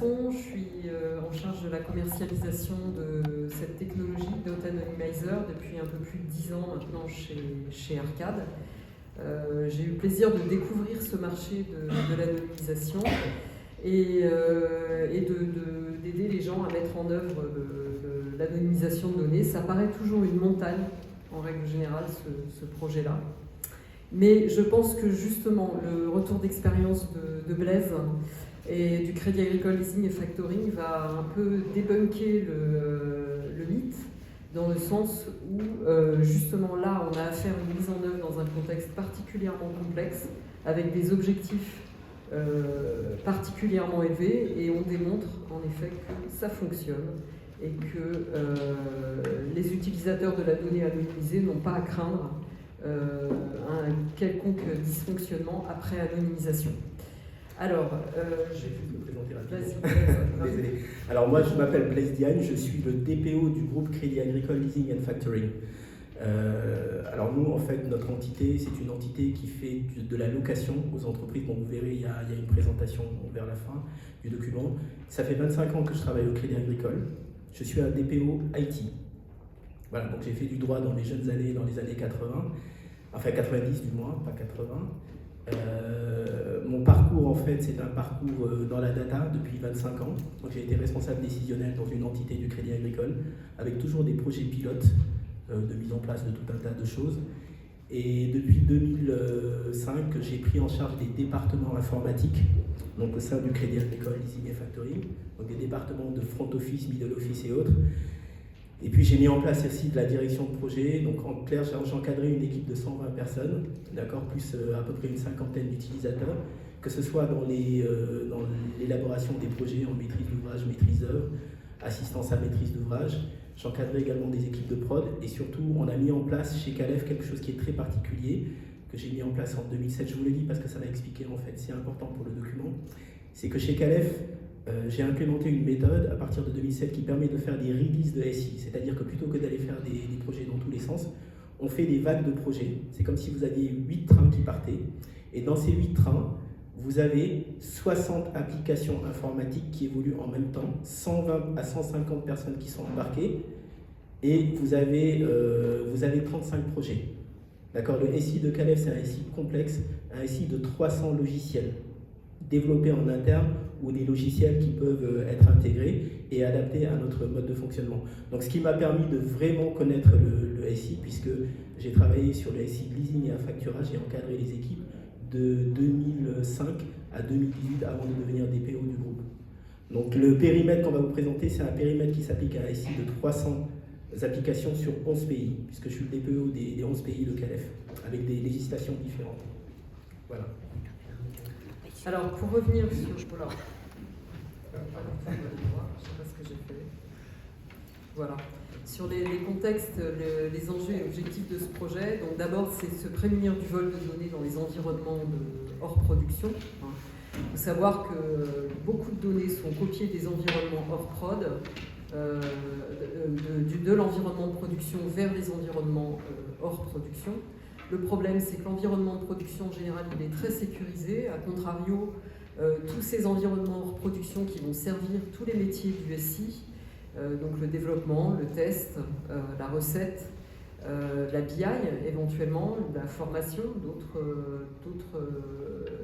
Masson, je suis en charge de la commercialisation de cette technologie d'Autanonymizer depuis un peu plus de 10 ans maintenant chez Arcade. J'ai eu le plaisir de découvrir ce marché de l'anonymisation et d'aider les gens à mettre en œuvre l'anonymisation de données. Ça paraît toujours une montagne, en règle générale, ce projet-là. Mais je pense que justement, le retour d'expérience de Blaise et du Crédit Agricole Leasing et Factoring va un peu débunker le mythe, dans le sens où justement là on a affaire à une mise en œuvre dans un contexte particulièrement complexe, avec des objectifs particulièrement élevés, et on démontre en effet que ça fonctionne et que les utilisateurs de la donnée anonymisée n'ont pas à craindre un quelconque dysfonctionnement après anonymisation. Alors, je vais juste me présenter rapidement. Désolé. Alors moi, je m'appelle Blaise Diagne, je suis le DPO du groupe Crédit Agricole Leasing and Factoring. Alors nous, en fait, notre entité, c'est une entité qui fait de la location aux entreprises. Bon, vous verrez, il y a une présentation vers la fin du document. Ça fait 25 ans que je travaille au Crédit Agricole. Je suis un DPO IT. Voilà, donc j'ai fait du droit dans les jeunes années, dans les années 80, enfin 90 du moins, pas 80. Mon parcours, en fait, c'est un parcours dans la data depuis 25 ans. Donc j'ai été responsable décisionnel dans une entité du Crédit Agricole, avec toujours des projets pilotes de mise en place de tout un tas de choses. Et depuis 2005, j'ai pris en charge des départements informatiques, donc au sein du Crédit Agricole Leasing et Factoring, donc des départements de front office, middle office et autres. Et puis j'ai mis en place aussi de la direction de projet. Donc en clair, j'ai encadré une équipe de 120 personnes, d'accord, plus à peu près une cinquantaine d'utilisateurs, que ce soit dans l'élaboration des projets en maîtrise d'ouvrage, maîtrise d'œuvre, assistance à maîtrise d'ouvrage. J'encadrais également des équipes de prod, et surtout on a mis en place chez Calef quelque chose qui est très particulier, que j'ai mis en place en 2007. Je vous le dis parce que ça va expliquer, en fait, c'est important pour le document. C'est que chez Calef, j'ai implémenté une méthode à partir de 2007 qui permet de faire des releases de SI, c'est-à-dire que plutôt que d'aller faire des projets dans tous les sens, on fait des vagues de projets. C'est comme si vous aviez 8 trains qui partaient, et dans ces 8 trains, vous avez 60 applications informatiques qui évoluent en même temps, 120 à 150 personnes qui sont embarquées, et vous avez 35 projets. D'accord, le SI de Calef, c'est un SI complexe, un SI de 300 logiciels développés en interne, ou des logiciels qui peuvent être intégrés et adaptés à notre mode de fonctionnement. Donc ce qui m'a permis de vraiment connaître le SI, puisque j'ai travaillé sur le SI leasing et à facturage et encadré les équipes de 2005 à 2018 avant de devenir DPO du groupe. Donc le périmètre qu'on va vous présenter, c'est un périmètre qui s'applique à un SI de 300 applications sur 11 pays, puisque je suis le DPO des 11 pays de Calef, avec des législations différentes. Voilà. Alors, pour revenir sur... Voilà. Je ne sais pas ce que j'ai fait. Voilà. Sur les contextes, les enjeux et objectifs de ce projet, donc d'abord, c'est se prémunir du vol de données dans les environnements hors production. Il faut savoir que beaucoup de données sont copiées des environnements hors prod, de l'environnement de production vers les environnements hors production. Le problème, c'est que l'environnement de production, en général, il est très sécurisé. A contrario, tous ces environnements hors production qui vont servir tous les métiers du SI, donc le développement, le test, la recette, la BI éventuellement, la formation, d'autres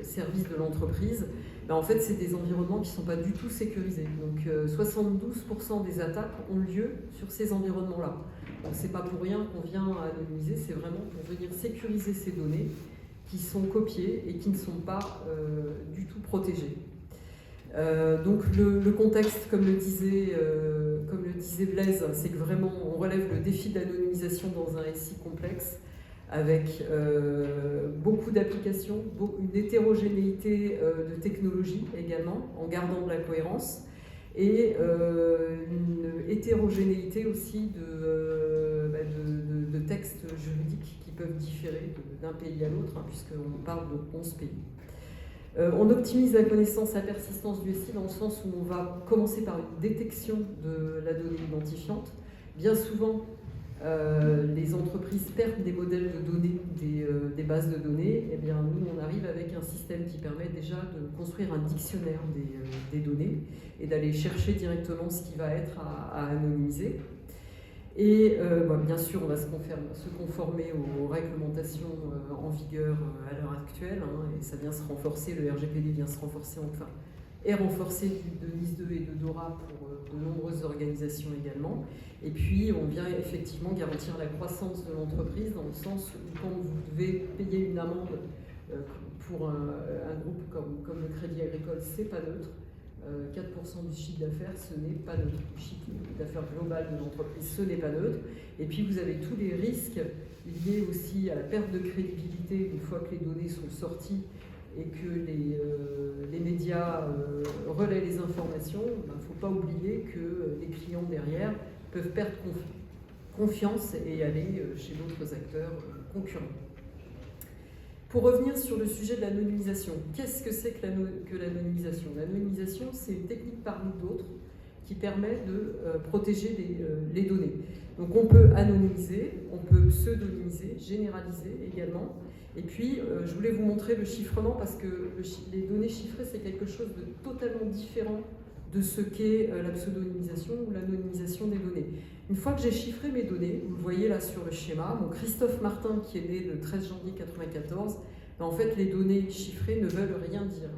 services de l'entreprise, en fait, c'est des environnements qui ne sont pas du tout sécurisés. Donc 72% des attaques ont lieu sur ces environnements-là. Donc c'est pas pour rien qu'on vient anonymiser, c'est vraiment pour venir sécuriser ces données qui sont copiées et qui ne sont pas du tout protégées. Donc le contexte, comme le disait Blaise, c'est que vraiment on relève le défi de l'anonymisation dans un SI complexe, avec beaucoup d'applications, une hétérogénéité de technologies également, en gardant de la cohérence, et une hétérogénéité aussi de textes juridiques qui peuvent différer d'un pays à l'autre, puisqu'on parle de 11 pays. On optimise la connaissance à persistance du SI dans le sens où on va commencer par une détection de la donnée identifiante. Bien souvent, Les entreprises perdent des modèles de données, des bases de données. Eh bien, nous, on arrive avec un système qui permet déjà de construire un dictionnaire des données et d'aller chercher directement ce qui va être à anonymiser. Et bien sûr, on va se conformer aux réglementations en vigueur à l'heure actuelle, hein, et ça vient se renforcer, le RGPD vient se renforcer, enfin, est renforcé de NIS2 et de DORA pour de nombreuses organisations également. Et puis, on vient effectivement garantir la croissance de l'entreprise dans le sens où quand vous devez payer une amende pour un groupe comme le Crédit Agricole, c'est pas neutre. 4% du chiffre d'affaires, ce n'est pas neutre. Le chiffre d'affaires global de l'entreprise, ce n'est pas neutre. Et puis vous avez tous les risques liés aussi à la perte de crédibilité une fois que les données sont sorties et que les médias relaient les informations. Il ne faut pas oublier que les clients derrière peuvent perdre confiance et aller chez d'autres acteurs concurrents. Pour revenir sur le sujet de l'anonymisation, qu'est-ce que c'est que l'anonymisation ? L'anonymisation, c'est une technique parmi d'autres qui permet de protéger les données. Donc on peut anonymiser, on peut pseudonymiser, généraliser également. Et puis, je voulais vous montrer le chiffrement parce que les données chiffrées, c'est quelque chose de totalement différent de ce qu'est la pseudonymisation ou l'anonymisation des données. Une fois que j'ai chiffré mes données, vous le voyez là sur le schéma, mon Christophe Martin qui est né le 13 janvier 1994, en fait les données chiffrées ne veulent rien dire.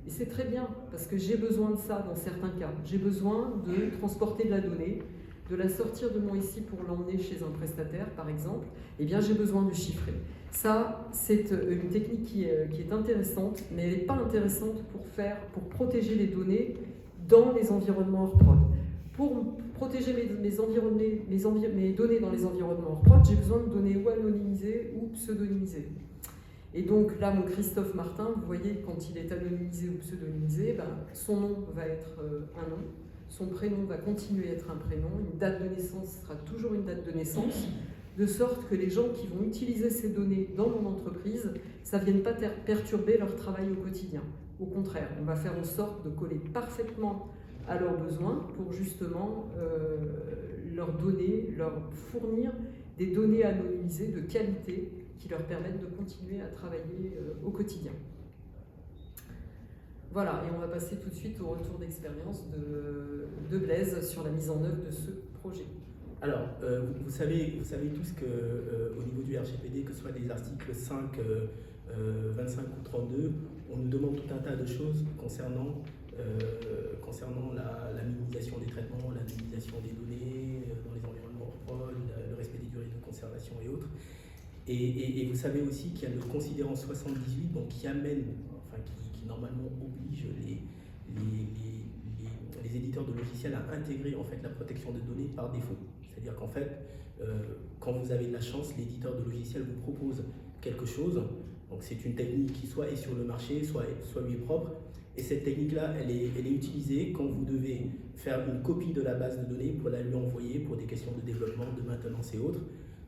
Et c'est très bien, parce que j'ai besoin de ça dans certains cas. J'ai besoin de transporter de la donnée, de la sortir de mon SI pour l'emmener chez un prestataire, par exemple. Eh bien, j'ai besoin de chiffrer. Ça, c'est une technique qui est intéressante, mais elle n'est pas intéressante pour protéger les données dans les environnements hors prod. Pour protéger mes données dans les environnements hors prod, j'ai besoin de données ou anonymisées ou pseudonymisées. Et donc là, mon Christophe Martin, vous voyez, quand il est anonymisé ou pseudonymisé, son nom va être un nom, son prénom va continuer à être un prénom, une date de naissance sera toujours une date de naissance, de sorte que les gens qui vont utiliser ces données dans mon entreprise, ça ne vienne pas perturber leur travail au quotidien. Au contraire, on va faire en sorte de coller parfaitement à leurs besoins pour justement leur fournir des données anonymisées de qualité qui leur permettent de continuer à travailler au quotidien. Voilà, et on va passer tout de suite au retour d'expérience de Blaise sur la mise en œuvre de ce projet. Alors, vous savez tous qu'au niveau du RGPD, que ce soit des articles 5, 25 ou 32, on nous demande tout un tas de choses concernant la minimisation des traitements, la minimisation des données dans les environnements hors prod, le respect des durées de conservation et autres. Et vous savez aussi qu'il y a le considérant 78 donc, qui normalement oblige les éditeurs de logiciels à intégrer en fait, la protection des données par défaut. C'est-à-dire qu'en fait, quand vous avez de la chance, l'éditeur de logiciel vous propose quelque chose. Donc c'est une technique qui soit est sur le marché, soit lui est propre. Et cette technique-là, elle est utilisée quand vous devez faire une copie de la base de données pour la lui envoyer pour des questions de développement, de maintenance et autres.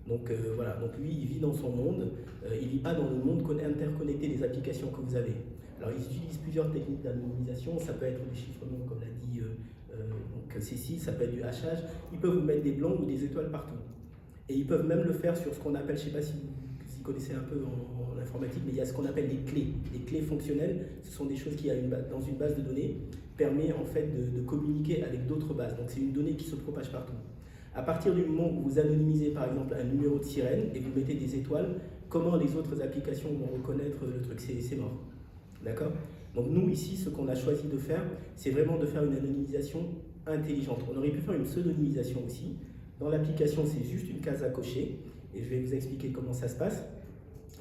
Donc voilà, donc lui, il vit dans son monde, il ne vit pas dans le monde interconnecté des applications que vous avez. Alors ils utilisent plusieurs techniques d'anonymisation, ça peut être du chiffrement, comme l'a dit Cécile, ça peut être du hachage. Ils peuvent vous mettre des blancs ou des étoiles partout. Et ils peuvent même le faire sur ce qu'on appelle, je ne sais pas si vous connaissez un peu en informatique, mais il y a ce qu'on appelle les clés. Les clés fonctionnelles, ce sont des choses qui, dans une base de données, permet en fait de communiquer avec d'autres bases. Donc c'est une donnée qui se propage partout. À partir du moment où vous anonymisez par exemple un numéro de sirène et vous mettez des étoiles, comment les autres applications vont reconnaître le truc? C'est mort. D'accord? Donc nous ici, ce qu'on a choisi de faire, c'est vraiment de faire une anonymisation intelligente. On aurait pu faire une pseudonymisation aussi. Dans l'application, c'est juste une case à cocher et je vais vous expliquer comment ça se passe.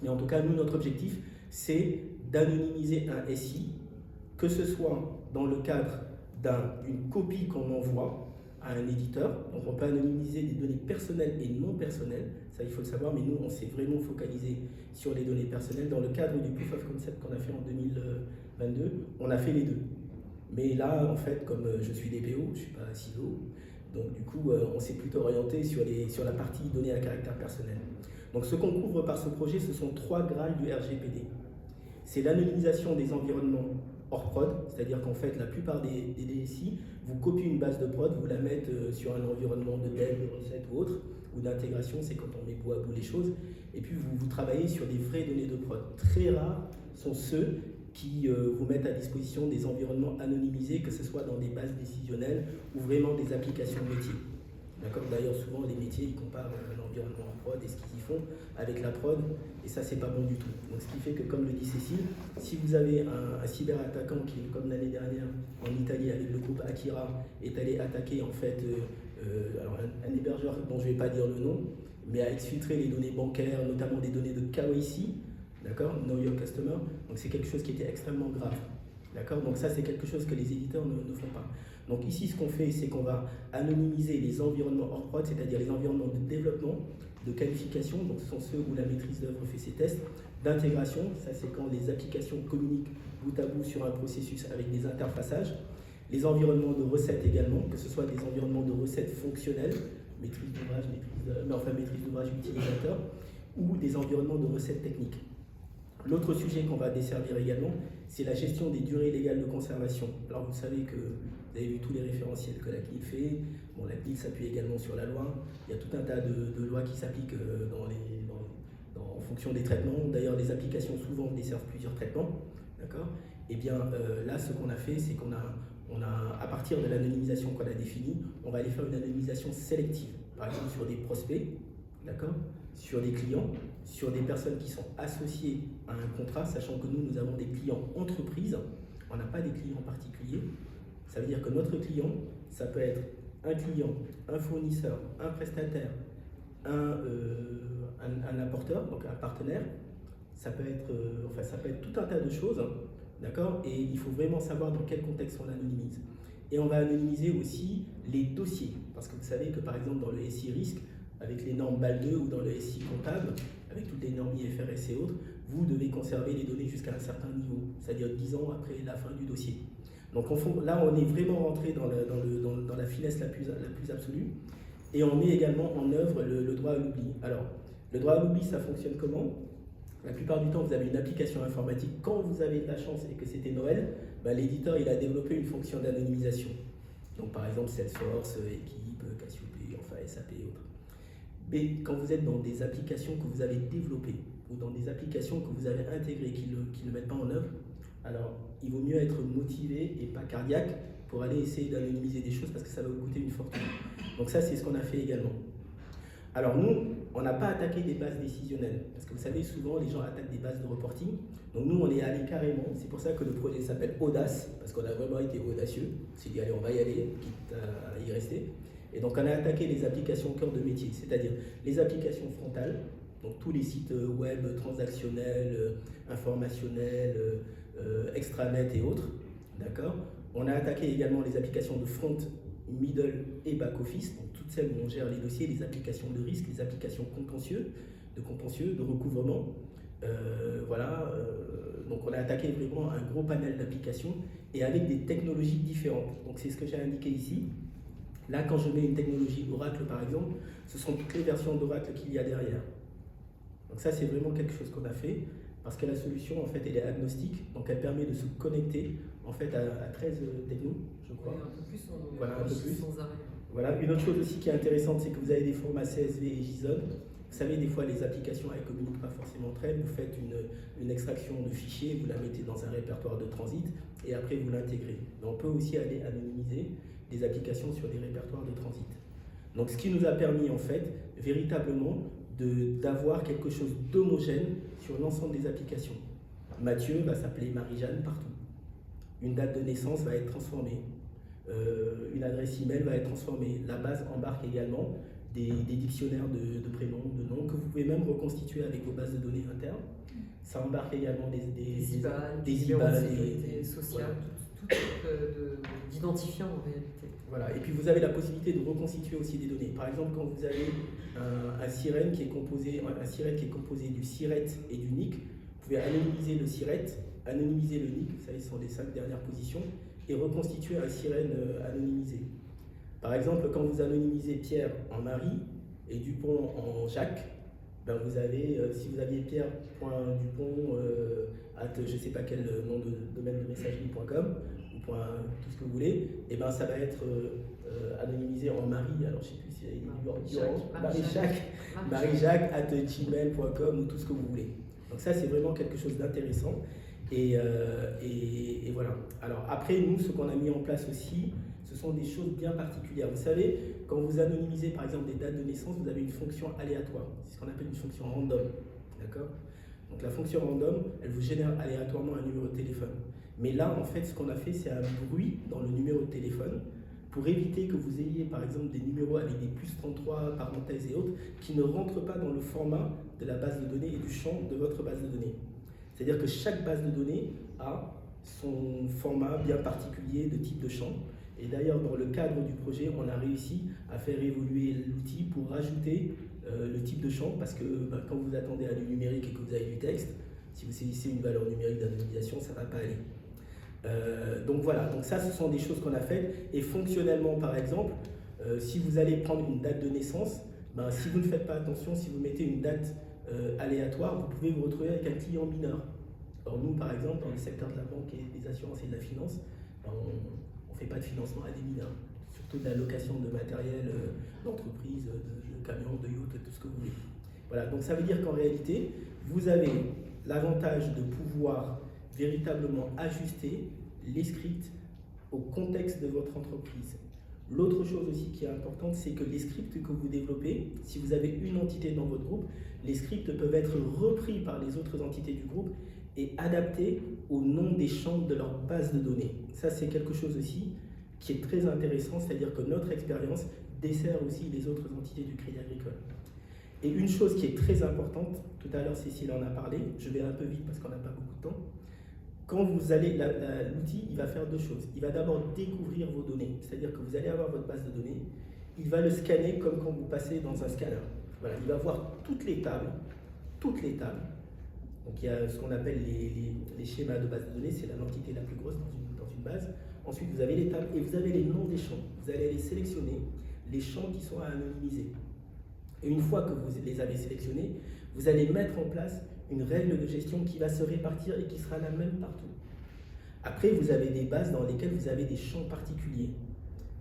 Mais en tout cas, nous, notre objectif, c'est d'anonymiser un SI, que ce soit dans le cadre d'une copie qu'on envoie à un éditeur. Donc on peut anonymiser des données personnelles et non personnelles, ça il faut le savoir, mais nous on s'est vraiment focalisé sur les données personnelles. Dans le cadre du Proof of Concept qu'on a fait en 2022, on a fait les deux. Mais là, en fait, comme je suis DPO, je ne suis pas CISO, donc du coup on s'est plutôt orienté sur la partie données à caractère personnel. Donc ce qu'on couvre par ce projet, ce sont 3 grades du RGPD. C'est l'anonymisation des environnements hors prod, c'est-à-dire qu'en fait la plupart des DSI, vous vous copiez une base de prod, vous la mettez sur un environnement de dev, de recette ou autre, ou d'intégration, c'est quand on met bout à bout les choses, et puis vous travaillez sur des vraies données de prod. Très rares sont ceux qui vous mettent à disposition des environnements anonymisés, que ce soit dans des bases décisionnelles ou vraiment des applications métiers. D'accord. D'ailleurs, souvent les métiers ils comparent l'environnement en prod et ce qu'ils y font avec la prod, et ça c'est pas bon du tout. Donc ce qui fait que, comme le dit Cécile, si vous avez un cyberattaquant qui, comme l'année dernière en Italie avec le groupe Akira, est allé attaquer en fait alors un hébergeur dont je ne vais pas dire le nom, mais a exfiltré les données bancaires, notamment des données de KYC, d'accord, Know Your Customer, donc c'est quelque chose qui était extrêmement grave. D'accord. Donc ça c'est quelque chose que les éditeurs ne font pas. Donc ici ce qu'on fait, c'est qu'on va anonymiser les environnements hors prod, c'est-à-dire les environnements de développement, de qualification, donc ce sont ceux où la maîtrise d'œuvre fait ses tests, d'intégration, ça c'est quand les applications communiquent bout à bout sur un processus avec des interfaçages, les environnements de recettes également, que ce soit des environnements de recettes fonctionnelles, maîtrise d'ouvrage utilisateur, ou des environnements de recettes techniques. L'autre sujet qu'on va desservir également, c'est la gestion des durées légales de conservation. Alors vous savez que vous avez vu tous les référentiels que la CNIL fait. Bon, la CNIL s'appuie également sur la loi. Il y a tout un tas de lois qui s'appliquent en fonction des traitements. D'ailleurs, les applications souvent desservent plusieurs traitements. D'accord. Et bien là, ce qu'on a fait, c'est qu'on a, à partir de l'anonymisation qu'on a définie, on va aller faire une anonymisation sélective. Par exemple, sur des prospects, d'accord, sur des clients, sur des personnes qui sont associées à un contrat, sachant que nous avons des clients entreprises, on n'a pas des clients particuliers. Ça veut dire que notre client, ça peut être un client, un fournisseur, un prestataire, un apporteur, donc un partenaire. Ça peut être tout un tas de choses, d'accord. Et il faut vraiment savoir dans quel contexte on anonymise. Et on va anonymiser aussi les dossiers, parce que vous savez que par exemple dans le SI risque, avec les normes BAL2 ou dans le SI comptable, avec toutes les normes IFRS et autres, vous devez conserver les données jusqu'à un certain niveau, c'est-à-dire 10 ans après la fin du dossier. Donc là, on est vraiment rentré dans la finesse la plus absolue, et on met également en œuvre le droit à l'oubli. Alors, le droit à l'oubli, ça fonctionne comment? La plupart du temps, vous avez une application informatique. Quand vous avez de la chance et que c'était Noël, l'éditeur il a développé une fonction d'anonymisation. Donc par exemple, Salesforce, Équipe, Cassiopeia, enfin SAP et autres. Mais quand vous êtes dans des applications que vous avez développées ou dans des applications que vous avez intégrées qui ne mettent pas en œuvre, alors il vaut mieux être motivé et pas cardiaque pour aller essayer d'anonymiser des choses parce que ça va vous coûter une fortune. Donc ça, c'est ce qu'on a fait également. Alors nous, on n'a pas attaqué des bases décisionnelles parce que vous savez, souvent les gens attaquent des bases de reporting. Donc nous, on est allé carrément, c'est pour ça que le projet s'appelle Audace, parce qu'on a vraiment été audacieux. On s'est dit, allez, on va y aller, quitte à y rester. Et donc on a attaqué les applications cœur de métier, c'est-à-dire les applications frontales, donc tous les sites web transactionnels, informationnels, extranet et autres, d'accord. On a attaqué également les applications de front, middle et back office, donc toutes celles où on gère les dossiers, les applications de risque, les applications contentieux, de recouvrement. Donc on a attaqué vraiment un gros panel d'applications et avec des technologies différentes. Donc c'est ce que j'ai indiqué ici. Là, quand je mets une technologie Oracle, par exemple, ce sont toutes les versions d'Oracle qu'il y a derrière. Donc ça, c'est vraiment quelque chose qu'on a fait, parce que la solution, en fait, elle est agnostique, donc elle permet de se connecter, en fait, à 13 technos, je crois. Oui, un peu plus, voilà, un peu plus. Sans arrêt. Voilà, une autre chose aussi qui est intéressante, c'est que vous avez des formats CSV et JSON. Vous savez, des fois, les applications, elles ne communiquent pas forcément entre elles. Vous faites une extraction de fichiers, vous la mettez dans un répertoire de transit, et après, vous l'intégrez. On peut aussi aller anonymiser des applications sur des répertoires de transit. Donc ce qui nous a permis en fait véritablement d'avoir quelque chose d'homogène sur l'ensemble des applications. Mathieu va s'appeler Marie-Jeanne partout. Une date de naissance va être transformée. Une adresse email va être transformée. La base embarque également des dictionnaires de prénoms, de noms que vous pouvez même reconstituer avec vos bases de données internes. Ça embarque également des IBAN, des sociales, tout type d'identifiant en réalité. Voilà. Et puis vous avez la possibilité de reconstituer aussi des données. Par exemple, quand vous avez un SIREN qui est composé du SIRET et du NIC, vous pouvez anonymiser le SIRET, anonymiser le NIC, vous savez, ce sont les 5 dernières positions, et reconstituer un SIREN anonymisé. Par exemple, quand vous anonymisez Pierre en Marie et Dupont en Jacques, vous avez, si vous aviez Pierre.Dupont je ne sais pas quel nom de domaine de messagerie.com, vous tout ce que vous voulez, et ben ça va être anonymisé en Marie, alors je ne sais plus s'il y a Marie-Jacques@gmail.com ou tout ce que vous voulez. Donc ça, c'est vraiment quelque chose d'intéressant. Et voilà. Alors après, nous, ce qu'on a mis en place aussi, ce sont des choses bien particulières. Vous savez, quand vous anonymisez par exemple des dates de naissance, vous avez une fonction aléatoire. C'est ce qu'on appelle une fonction random. D'accord ? Donc la fonction random, elle vous génère aléatoirement un numéro de téléphone. Mais là, en fait, ce qu'on a fait, c'est un bruit dans le numéro de téléphone pour éviter que vous ayez par exemple des numéros avec des plus 33, parenthèses et autres qui ne rentrent pas dans le format de la base de données et du champ de votre base de données. C'est-à-dire que chaque base de données a son format bien particulier de type de champ. Et d'ailleurs, dans le cadre du projet, on a réussi à faire évoluer l'outil pour rajouter le type de champ, parce que quand vous attendez à du numérique et que vous avez du texte, si vous saisissez une valeur numérique d'anonymisation, ça ne va pas aller. Donc voilà, donc ça, ce sont des choses qu'on a faites. Et fonctionnellement, par exemple, si vous allez prendre une date de naissance, si vous ne faites pas attention, si vous mettez une date aléatoire, vous pouvez vous retrouver avec un client mineur. Alors nous, par exemple, dans le secteur de la banque et des assurances et de la finance, on ne fait pas de financement à des mineurs, surtout de la location de matériel d'entreprise, de camions, de yachts, tout ce que vous voulez. Voilà, donc ça veut dire qu'en réalité, vous avez l'avantage de pouvoir véritablement ajuster les scripts au contexte de votre entreprise. L'autre chose aussi qui est importante, c'est que les scripts que vous développez, si vous avez une entité dans votre groupe, les scripts peuvent être repris par les autres entités du groupe et adaptés au nom des champs de leur base de données. Ça, c'est quelque chose aussi qui est très intéressant, c'est-à-dire que notre expérience dessert aussi les autres entités du Crédit Agricole. Et une chose qui est très importante, tout à l'heure Cécile en a parlé, je vais un peu vite parce qu'on n'a pas beaucoup de temps. Quand vous allez, l'outil, il va faire deux choses. Il va d'abord découvrir vos données, c'est-à-dire que vous allez avoir votre base de données, il va le scanner comme quand vous passez dans un scanner. Voilà, il va voir toutes les tables. Donc il y a ce qu'on appelle les schémas de base de données, c'est l'entité la plus grosse dans une base. Ensuite, vous avez les tables et vous avez les noms des champs. Vous allez les sélectionner, les champs qui sont à anonymiser. Et une fois que vous les avez sélectionnés, vous allez mettre en place une règle de gestion qui va se répartir et qui sera la même partout. Après, vous avez des bases dans lesquelles vous avez des champs particuliers.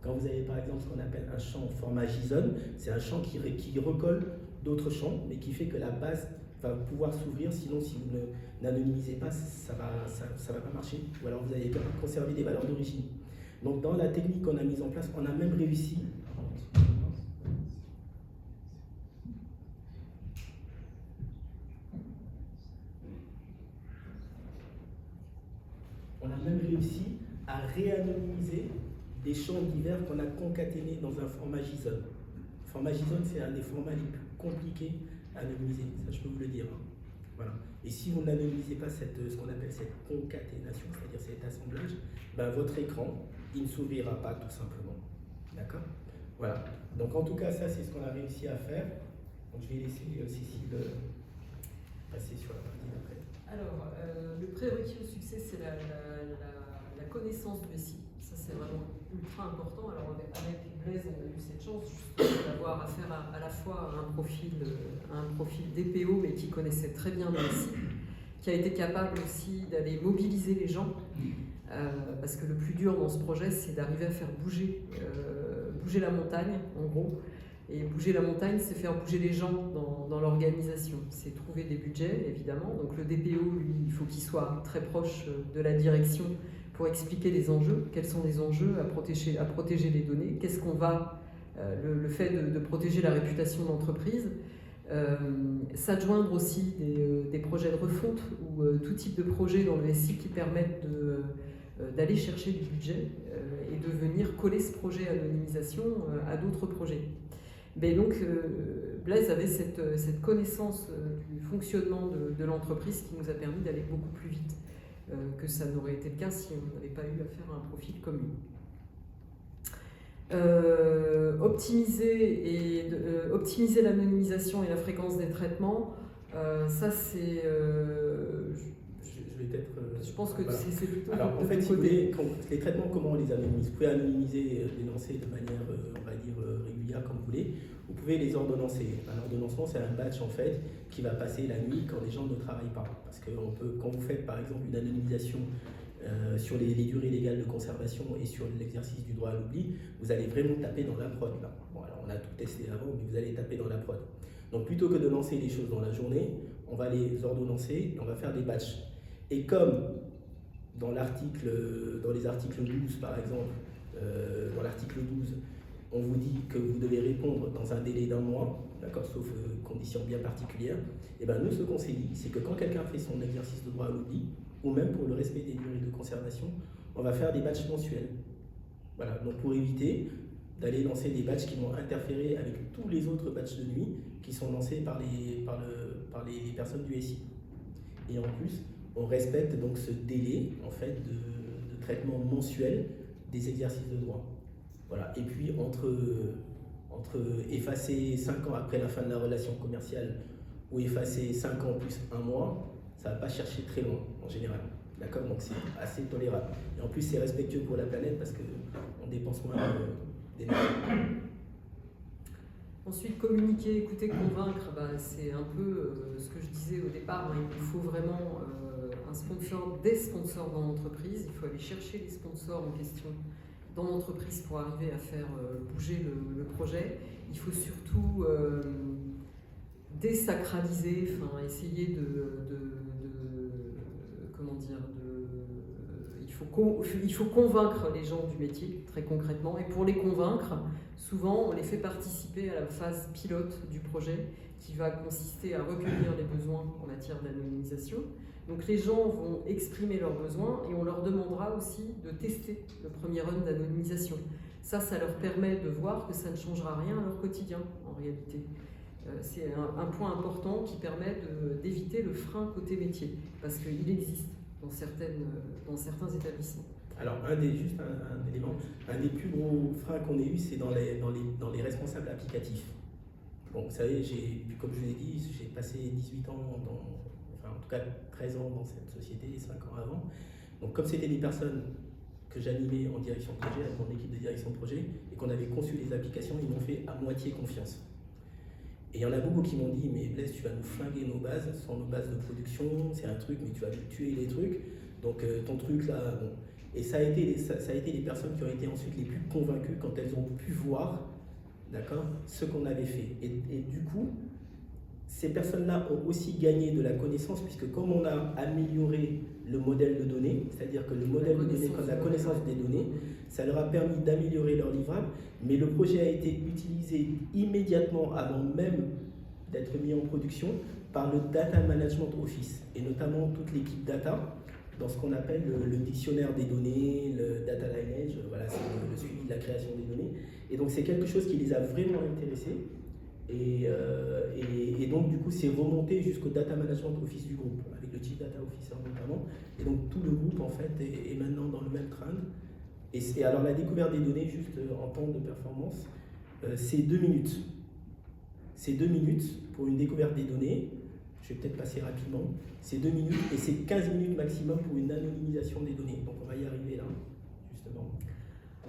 Quand vous avez par exemple ce qu'on appelle un champ en format JSON, c'est un champ qui recolle d'autres champs, mais qui fait que la base va pouvoir s'ouvrir, sinon si vous n'anonymisez pas, ça va pas marcher, ou alors vous allez conserver des valeurs d'origine. Donc dans la technique qu'on a mise en place, on a même réussi à réanonymiser des champs divers qu'on a concaténés dans un format JSON. Le format JSON, c'est un des formats les plus compliqués à anonymiser, ça je peux vous le dire. Voilà. Et si vous n'anonymisez pas ce qu'on appelle cette concaténation, c'est-à-dire cet assemblage, votre écran, il ne s'ouvrira pas tout simplement. D'accord ? Voilà. Donc en tout cas, ça c'est ce qu'on a réussi à faire. Donc je vais laisser Cécile passer sur la partie d'après. Alors, le prérequis au succès, c'est la connaissance du SI. Ça, c'est vraiment ultra important. Alors, avec Blaise, on a eu cette chance d'avoir affaire à la fois à un profil DPO, mais qui connaissait très bien le SI, qui a été capable aussi d'aller mobiliser les gens, parce que le plus dur dans ce projet, c'est d'arriver à faire bouger la montagne, en gros. Et bouger la montagne, c'est faire bouger les gens dans l'organisation. C'est trouver des budgets, évidemment. Donc le DPO, lui, il faut qu'il soit très proche de la direction pour expliquer les enjeux. Quels sont les enjeux à protéger les données? Qu'est-ce qu'on va... le fait de protéger la réputation de l'entreprise. S'adjoindre aussi des projets de refonte ou tout type de projet dans le SI qui permettent d'aller chercher du budget et de venir coller ce projet anonymisation à d'autres projets. Mais donc, Blaise avait cette connaissance du fonctionnement de l'entreprise qui nous a permis d'aller beaucoup plus vite que ça n'aurait été le cas si on n'avait pas eu affaire à un profil comme lui. Optimiser l'anonymisation et la fréquence des traitements, ça c'est... je pense que voilà. C'est plutôt... Alors en fait, si vous voulez, les traitements, comment on les anonymise? Vous pouvez anonymiser, dénoncer de manière, on va dire, régulière comme vous voulez. Vous pouvez les ordonnancer. Un ordonnancement, c'est un batch en fait qui va passer la nuit quand les gens ne travaillent pas. Parce que quand vous faites par exemple une anonymisation sur les durées légales de conservation et sur l'exercice du droit à l'oubli, vous allez vraiment taper dans la prod. Là. Bon, alors on a tout testé avant, mais vous allez taper dans la prod. Donc plutôt que de lancer les choses dans la journée, on va les ordonnancer et on va faire des batchs. Et comme dans les articles 12 par exemple, dans l'article 12, on vous dit que vous devez répondre dans un délai d'1 mois, d'accord, sauf conditions bien particulières, et bien nous, ce qu'on s'est dit, c'est que quand quelqu'un fait son exercice de droit à l'oubli, ou même pour le respect des durées de conservation, on va faire des batchs mensuels. Voilà, donc pour éviter d'aller lancer des batchs qui vont interférer avec tous les autres batchs de nuit qui sont lancés par les personnes du SI. Et en plus, on respecte donc ce délai en fait, de traitement mensuel des exercices de droit. Voilà. Et puis entre effacer 5 ans après la fin de la relation commerciale ou effacer 5 ans plus 1 mois, ça ne va pas chercher très loin en général. D'accord, donc c'est assez tolérable. Et en plus, c'est respectueux pour la planète parce qu'on dépense moins d'énergie. Ensuite, communiquer, écouter, convaincre, c'est un peu ce que je disais au départ. Il faut vraiment un sponsor, des sponsors dans l'entreprise. Il faut aller chercher les sponsors en question dans l'entreprise pour arriver à faire bouger le projet. Il faut surtout désacraliser, essayer il faut convaincre les gens du métier, très concrètement. Et pour les convaincre, souvent, on les fait participer à la phase pilote du projet, qui va consister à recueillir les besoins en matière d'anonymisation. Donc les gens vont exprimer leurs besoins et on leur demandera aussi de tester le premier run d'anonymisation. Ça leur permet de voir que ça ne changera rien à leur quotidien, en réalité. C'est un point important qui permet d'éviter le frein côté métier, parce qu'il existe dans certains établissements. Alors, un des plus gros freins qu'on ait eu, c'est dans les responsables applicatifs. Bon, vous savez, comme je vous ai dit, j'ai passé 18 ans, en tout cas 13 ans dans cette société, 5 ans avant. Donc, comme c'était des personnes que j'animais en direction de projet, avec mon équipe de direction de projet, et qu'on avait conçu les applications, ils m'ont fait à moitié confiance. Et il y en a beaucoup qui m'ont dit, mais Blaise, tu vas nous flinguer nos bases, sans nos bases de production, c'est un truc, mais tu vas nous tuer les trucs. Donc ton truc là, bon. Et ça a été les personnes qui ont été ensuite les plus convaincues quand elles ont pu voir, d'accord, ce qu'on avait fait. Et du coup, ces personnes-là ont aussi gagné de la connaissance, puisque comme on a amélioré le modèle de données, c'est-à-dire que le modèle de données, comme la connaissance des données, ça leur a permis d'améliorer leur livrable, mais le projet a été utilisé immédiatement avant même d'être mis en production par le Data Management Office, et notamment toute l'équipe data, dans ce qu'on appelle le dictionnaire des données, le data lineage, voilà, c'est le suivi de la création des données. Et donc c'est quelque chose qui les a vraiment intéressés. Et donc du coup c'est remonté jusqu'au Data Management Office du groupe, avec le Chief Data Officer notamment. Et donc tout le groupe en fait est maintenant dans le même train. Et alors la découverte des données, juste en temps de performance, c'est 2 minutes. C'est 2 minutes pour une découverte des données. Je vais peut-être passer rapidement. C'est 2 minutes et c'est 15 minutes maximum pour une anonymisation des données. Donc on va y arriver là, justement.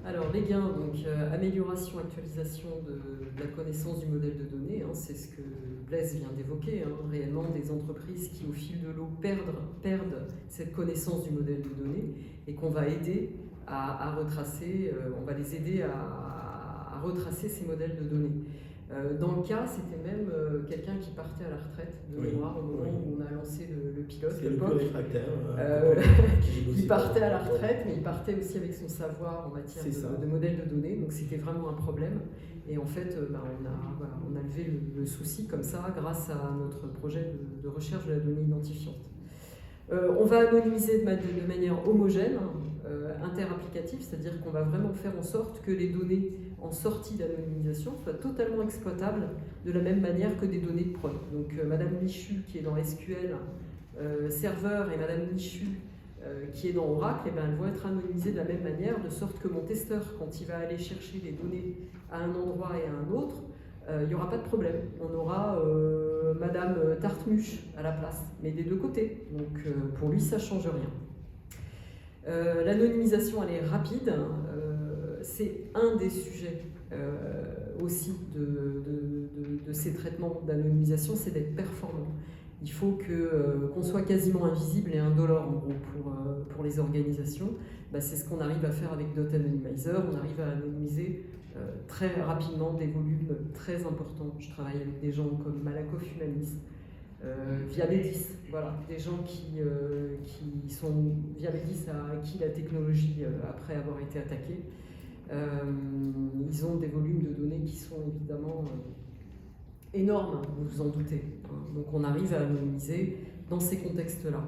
Alors les gains, donc amélioration, actualisation de la connaissance du modèle de données, c'est ce que Blaise vient d'évoquer, réellement des entreprises qui au fil de l'eau perdent cette connaissance du modèle de données et qu'on va aider à retracer, on va les aider à retracer ces modèles de données. Dans le cas, c'était même quelqu'un qui partait à la retraite de mémoire au moment où on a lancé le pilote. C'est le plus réfractaire. Il partait à la retraite, mais il partait aussi avec son savoir en matière de modèle de données. Donc c'était vraiment un problème. Et en fait, on a levé le souci comme ça grâce à notre projet de recherche de la donnée identifiante. On va anonymiser de manière homogène, interapplicative, c'est-à-dire qu'on va vraiment faire en sorte que les données en sortie d'anonymisation soient totalement exploitables de la même manière que des données de prod. Donc Madame Michu qui est dans SQL Server et Madame Michu qui est dans Oracle, elles vont être anonymisées de la même manière, de sorte que mon testeur, quand il va aller chercher les données à un endroit et à un autre, il n'y aura pas de problème. On aura Madame Tartmuche à la place, mais des deux côtés. Donc pour lui, ça ne change rien. L'anonymisation, elle est rapide. C'est un des sujets aussi de ces traitements d'anonymisation, c'est d'être performant. Il faut qu'on soit quasiment invisible et indolore en gros pour les organisations. C'est ce qu'on arrive à faire avec Dot Anonymizer. On arrive à anonymiser très rapidement des volumes très importants. Je travaille avec des gens comme Malakoff Humanis, Viabedis, voilà, des gens qui sont... Viabedis a acquis la technologie après avoir été attaqué. Ils ont des volumes de données qui sont évidemment énormes, vous vous en doutez. Donc on arrive à anonymiser dans ces contextes-là.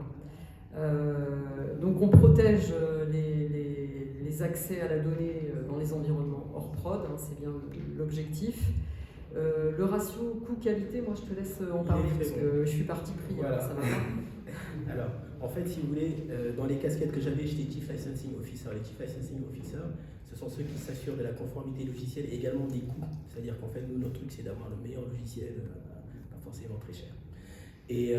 Donc on protège les accès à la donnée dans les environnements hors prod, c'est bien l'objectif. Le ratio coût-qualité, moi je te laisse en parler parce que je suis partie pris, voilà. Ça va pas. Alors, en fait, si vous voulez, dans les casquettes que j'avais, j'étais Chief Licensing Officer. Les Chief Licensing Officer, ce sont ceux qui s'assurent de la conformité logicielle et également des coûts. C'est-à-dire qu'en fait, nous, notre truc, c'est d'avoir le meilleur logiciel, pas forcément très cher. Et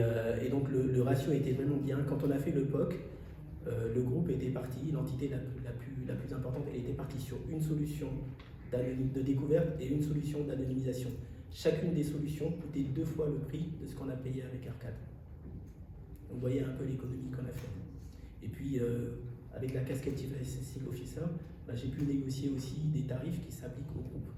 donc, le ratio était vraiment bien. Quand on a fait le POC, le groupe était parti, l'entité la plus importante, elle était partie sur une solution de découverte et une solution d'anonymisation. Chacune des solutions coûtait 2 fois le prix de ce qu'on a payé avec Arcade. Donc, vous voyez un peu l'économie qu'on a fait. Et puis, avec la casquette Chief Licensing Officer, j'ai pu négocier aussi des tarifs qui s'appliquent au groupe.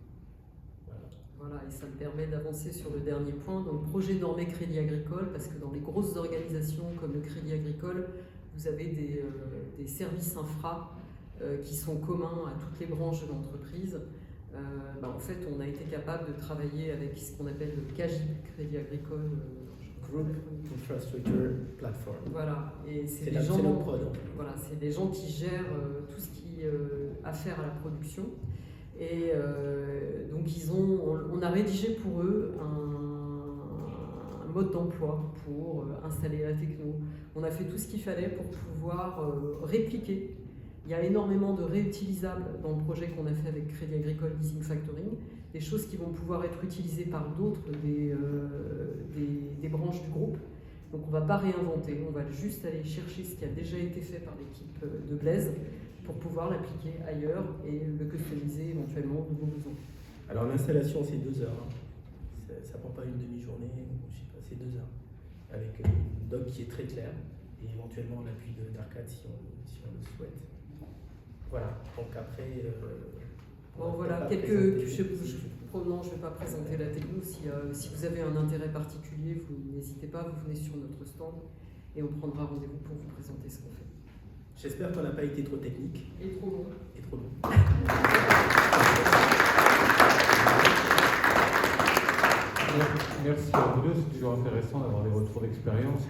Voilà, et ça me permet d'avancer sur le dernier point, donc projet normé Crédit Agricole, parce que dans les grosses organisations comme le Crédit Agricole, vous avez des services infra qui sont communs à toutes les branches de l'entreprise. En fait, on a été capable de travailler avec ce qu'on appelle le CAGIP, Crédit Agricole Group Infrastructure Platform. Voilà, et c'est des gens, voilà, c'est des gens qui gèrent tout ce qui a affaire à la production. Et donc on a rédigé pour eux un mode d'emploi pour installer la techno. On a fait tout ce qu'il fallait pour pouvoir répliquer. Il y a énormément de réutilisables dans le projet qu'on a fait avec Crédit Agricole Leasing Factoring, des choses qui vont pouvoir être utilisées par d'autres des branches du groupe. Donc on ne va pas réinventer, on va juste aller chercher ce qui a déjà été fait par l'équipe de Blaise pour pouvoir l'appliquer ailleurs et le customiser éventuellement aux nouveaux besoins. Alors l'installation c'est 2 heures, ça ne prend pas une demi-journée, je sais pas, c'est 2 heures, avec une doc qui est très claire et éventuellement l'appui d'Arcade si on le souhaite. Voilà, donc après... voilà, je ne vais pas présenter la techno, si vous avez un intérêt particulier, vous n'hésitez pas, vous venez sur notre stand et on prendra rendez-vous pour vous présenter ce qu'on fait. J'espère qu'on n'a pas été trop technique. Et trop long. Merci à vous deux, c'est toujours intéressant d'avoir des retours d'expérience.